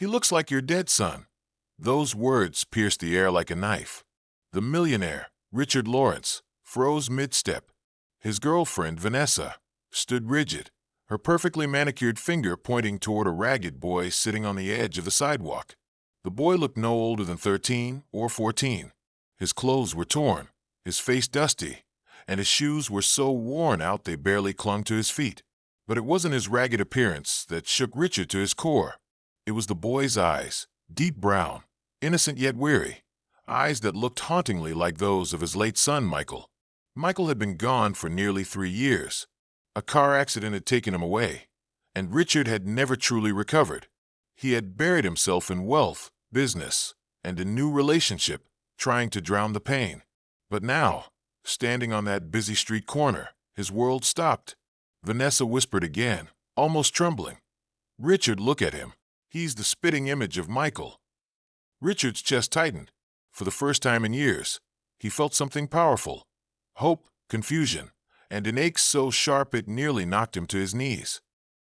He looks like your dead son." Those words pierced the air like a knife. The millionaire, Richard Lawrence, froze mid-step. His girlfriend, Vanessa, stood rigid, her perfectly manicured finger pointing toward a ragged boy sitting on the edge of the sidewalk. The boy looked no older than 13 or 14. His clothes were torn, his face dusty, and his shoes were so worn out they barely clung to his feet. But it wasn't his ragged appearance that shook Richard to his core. It was the boy's eyes, deep brown, innocent yet weary, eyes that looked hauntingly like those of his late son, Michael. Michael had been gone for nearly 3 years. A car accident had taken him away, and Richard had never truly recovered. He had buried himself in wealth, business, and a new relationship, trying to drown the pain. But now, standing on that busy street corner, his world stopped. Vanessa whispered again, almost trembling, "Richard, look at him. He's the spitting image of Michael." Richard's chest tightened. For the first time in years, he felt something powerful. Hope, confusion, and an ache so sharp it nearly knocked him to his knees.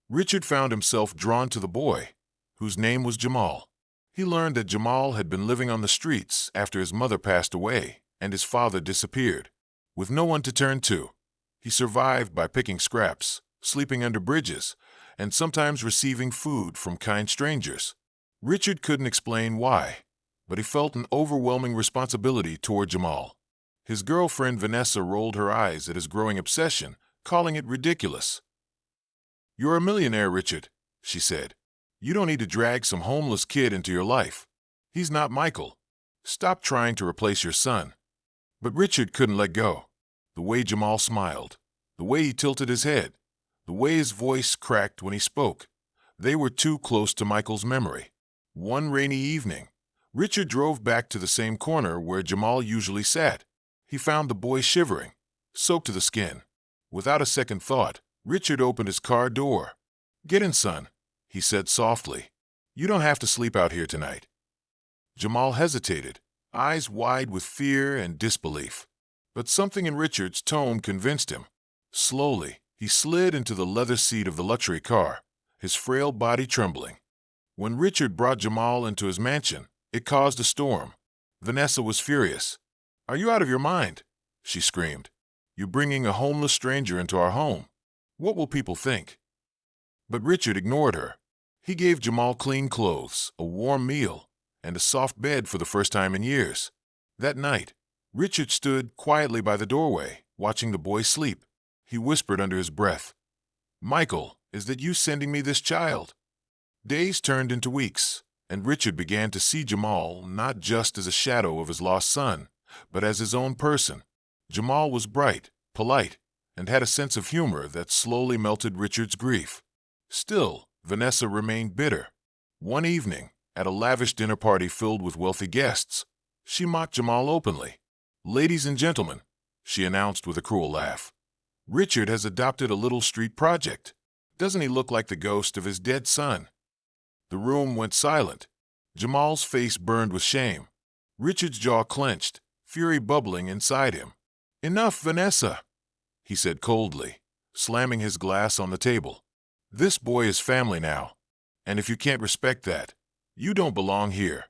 Richard found himself drawn to the boy, whose name was Jamal. He learned that Jamal had been living on the streets after his mother passed away and his father disappeared. With no one to turn to, he survived by picking scraps, sleeping under bridges, and sometimes receiving food from kind strangers. Richard couldn't explain why, but he felt an overwhelming responsibility toward Jamal. His girlfriend Vanessa rolled her eyes at his growing obsession, calling it ridiculous. "You're a millionaire, Richard," she said. "You don't need to drag some homeless kid into your life. He's not Michael. Stop trying to replace your son." But Richard couldn't let go. The way Jamal smiled, the way he tilted his head, the way his voice cracked when he spoke, they were too close to Michael's memory. One rainy evening, Richard drove back to the same corner where Jamal usually sat. He found the boy shivering, soaked to the skin. Without a second thought, Richard opened his car door. "Get in, son," he said softly. "You don't have to sleep out here tonight." Jamal hesitated, eyes wide with fear and disbelief. But something in Richard's tone convinced him. Slowly, he slid into the leather seat of the luxury car, his frail body trembling. When Richard brought Jamal into his mansion, it caused a storm. Vanessa was furious. "Are you out of your mind?" she screamed. "You're bringing a homeless stranger into our home. What will people think?" But Richard ignored her. He gave Jamal clean clothes, a warm meal, and a soft bed for the first time in years. That night, Richard stood quietly by the doorway, watching the boy sleep. He whispered under his breath, "Michael, is that you sending me this child?" Days turned into weeks, and Richard began to see Jamal not just as a shadow of his lost son, but as his own person. Jamal was bright, polite, and had a sense of humor that slowly melted Richard's grief. Still, Vanessa remained bitter. One evening, at a lavish dinner party filled with wealthy guests, she mocked Jamal openly. "Ladies and gentlemen," she announced with a cruel laugh, "Richard has adopted a little street project. Doesn't he look like the ghost of his dead son?" The room went silent. Jamal's face burned with shame. Richard's jaw clenched, fury bubbling inside him. "Enough, Vanessa," he said coldly, slamming his glass on the table. "This boy is family now, and if you can't respect that, you don't belong here."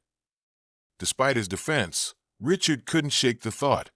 Despite his defense, Richard couldn't shake the thought.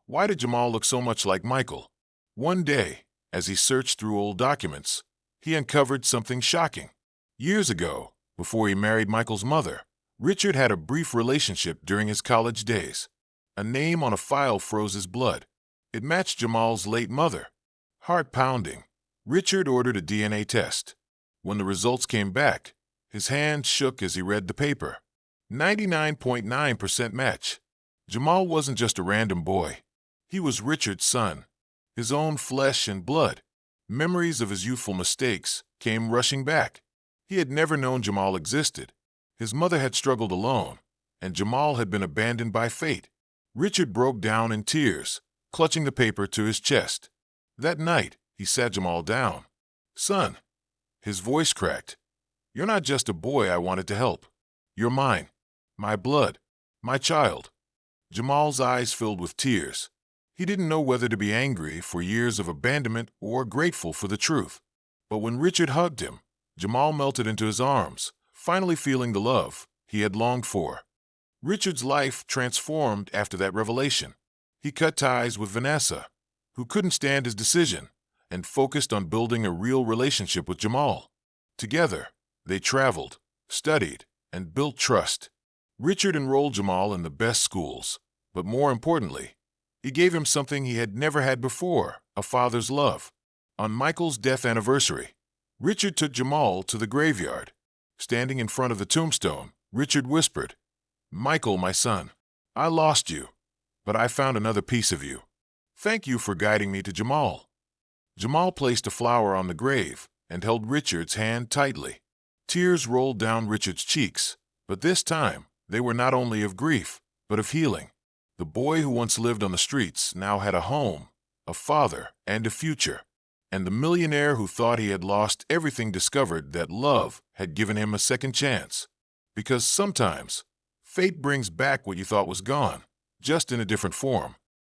Why did Jamal look so much like Michael? One day, as he searched through old documents, he uncovered something shocking. Years ago, before he married Michael's mother, Richard had a brief relationship during his college days. A name on a file froze his blood. It matched Jamal's late mother. Heart pounding, Richard ordered a DNA test. When the results came back, his hand shook as he read the paper. 99.9% match. Jamal wasn't just a random boy. He was Richard's son, his own flesh and blood. Memories of his youthful mistakes came rushing back. He had never known Jamal existed. His mother had struggled alone, and Jamal had been abandoned by fate. Richard broke down in tears, clutching the paper to his chest. That night, he sat Jamal down. "Son," his voice cracked, "you're not just a boy I wanted to help. You're mine, my blood, my child." Jamal's eyes filled with tears. He didn't know whether to be angry for years of abandonment or grateful for the truth. But when Richard hugged him, Jamal melted into his arms, finally feeling the love he had longed for. Richard's life transformed after that revelation. He cut ties with Vanessa, who couldn't stand his decision, and focused on building a real relationship with Jamal. Together, they traveled, studied, and built trust. Richard enrolled Jamal in the best schools, but more importantly, he gave him something he had never had before, a father's love. On Michael's death anniversary, Richard took Jamal to the graveyard. Standing in front of the tombstone, Richard whispered, "Michael, my son, I lost you, but I found another piece of you. Thank you for guiding me to Jamal." Jamal placed a flower on the grave and held Richard's hand tightly. Tears rolled down Richard's cheeks, but this time they were not only of grief, but of healing. The boy who once lived on the streets now had a home, a father, and a future. And the millionaire who thought he had lost everything discovered that love had given him a second chance. Because sometimes, fate brings back what you thought was gone, just in a different form.